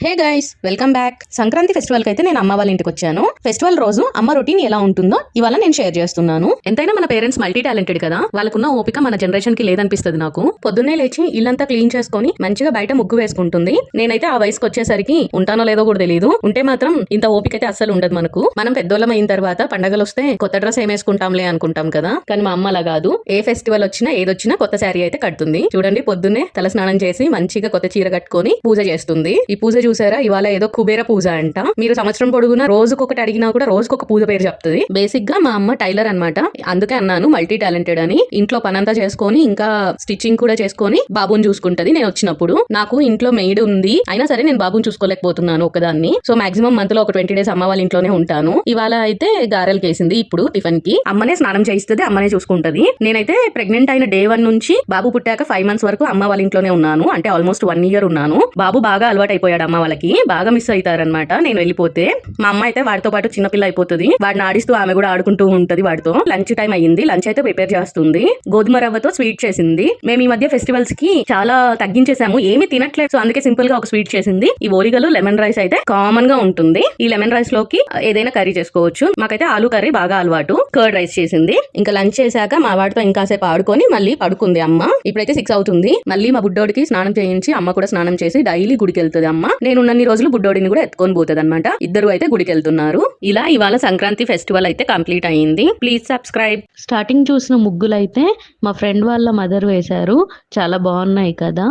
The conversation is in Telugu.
Hey guys, welcome back. Sankranti festival కి అయితే నేను అమ్మ వాళ్ళ ఇంటికి వచ్చాను. ఫెస్టివల్ రోజు అమ్మ రొటీన్ ఎలా ఉంటుందో ఇవాళ నేను షేర్ చేస్తున్నాను. ఎంతైనా మన పేరెంట్స్ మల్టీ టాలెంటెడ్ కదా, వాళ్ళకున్న ఓపిక మన జనరేషన్ కి లేదనిపిస్తుంది నాకు. పొద్దున్నే లేచి ఇల్లంతా క్లీన్ చేసుకొని మంచిగా బయట ముగ్గు వేసుకుంటుంది. నేనైతే ఆ వయసుకి వచ్చేసరికి ఉంటానో లేదో కూడా తెలియదు. ఉంటే మాత్రం ఇంత ఓపిక అయితే అస్సలు ఉండదు మనకు. మనం పెద్దోళ్ళం అయిన తర్వాత పండగలు వస్తే కొత్త డ్రెస్ ఏమేసుకుంటాంలే అనుకుంటాం కదా, కానీ మా అమ్మ అలా కాదు. ఏ ఫెస్టివల్ వచ్చినా ఏదొచ్చినా కొత్త శారీ అయితే కడుతుంది. చూడండి, పొద్దున్నే తల స్నానం చేసి మంచిగా కొత్త చీర కట్టుకొని పూజ చేస్తుంది. ఈ పూజ చూసారా, ఇవాళ ఏదో కుబేర పూజ అంట. మీరు సంవత్సరం పొడుగునా రోజుకొకటి అడిగినా కూడా రోజుకొక పూజ పేరు చెప్తుంది. బేసిక్ గా మా అమ్మ టైలర్ అన్నమాట. అందుకే అన్నాను మల్టీ టాలెంటెడ్ అని. ఇంట్లో పనంతా చేసుకొని ఇంకా స్టిచ్చింగ్ కూడా చేసుకొని బాబుని చూసుకుంటది. నేను వచ్చినప్పుడు నాకు ఇంట్లో మెయిడ్ ఉంది, అయినా సరే నేను బాబుని చూసుకోలేకపోతున్నాను ఒకదాన్ని. సో మాక్సిమం మంత్ లో ఒక 20 days అమ్మ వాళ్ళ ఇంట్లోనే ఉంటాను. ఇవాళ అయితే గారెలు కేసింది. ఇప్పుడు టిఫిన్ కి అమ్మనే స్నానం చేయిస్తుంది, అమ్మనే చూసుకుంటది. నేనైతే ప్రెగ్నెంట్ అయిన day 1 నుంచి బాబు పుట్టాక 5 months వరకు అమ్మ వాళ్ళ ఇంట్లోనే ఉన్నాను. అంటే ఆల్మోస్ట్ 1 year ఉన్నాను. బాబు బాగా అలవాటు అయిపోయాడు అమ్మ వాళ్ళకి, బాగా మిస్ అవుతారనమాట నేను వెళ్ళిపోతే. మా అమ్మ అయితే వాడితో పాటు చిన్నపిల్ల అయిపోతుంది. వాడిని ఆడిస్తూ ఆమె కూడా ఆడుకుంటూ ఉంటది వాడితో. లంచ్ టైం అయ్యింది, లంచ్ అయితే ప్రిపేర్ చేస్తుంది. గోధుమ రవ్వతో స్వీట్ చేసింది. మేము ఈ మధ్య ఫెస్టివల్స్ కి చాలా తగ్గించేసాము, ఏమి తినట్లేదు. సో అందుకే సింపుల్ గా ఒక స్వీట్ చేసింది. ఈ ఓరిగలు లెమన్ రైస్ అయితే కామన్ గా ఉంటుంది. ఈ లెమన్ రైస్ లోకి ఏదైనా కర్రీ చేసుకోవచ్చు. మాకైతే ఆలు కర్రీ బాగా అలవాటు. కర్డ్ రైస్ చేసింది. ఇంకా లంచ్ చేశాక మా వాడితో ఇంకాసేపు ఆడుకొని మళ్ళీ పడుకుంది అమ్మ. ఇప్పుడైతే 6 అవుతుంది. మళ్ళీ మా బుడ్డోడికి స్నానం చేయించి అమ్మ కూడా స్నానం చేసి డైలీ గుడికి వెళ్తుంది అమ్మ. నేనున్నన్ని రోజులు బుడ్డోడిని కూడా ఎత్తుకొని పోతుంది అనమాట. ఇద్దరు అయితే గుడికి వెళ్తున్నారు. ఇలా ఇవాళ సంక్రాంతి ఫెస్టివల్ అయితే కంప్లీట్ అయ్యింది. Please subscribe. స్టార్టింగ్ చూసిన ముగ్గులు అయితే మా ఫ్రెండ్ వాళ్ళ మదర్ వేశారు. చాలా బాగున్నాయి కదా.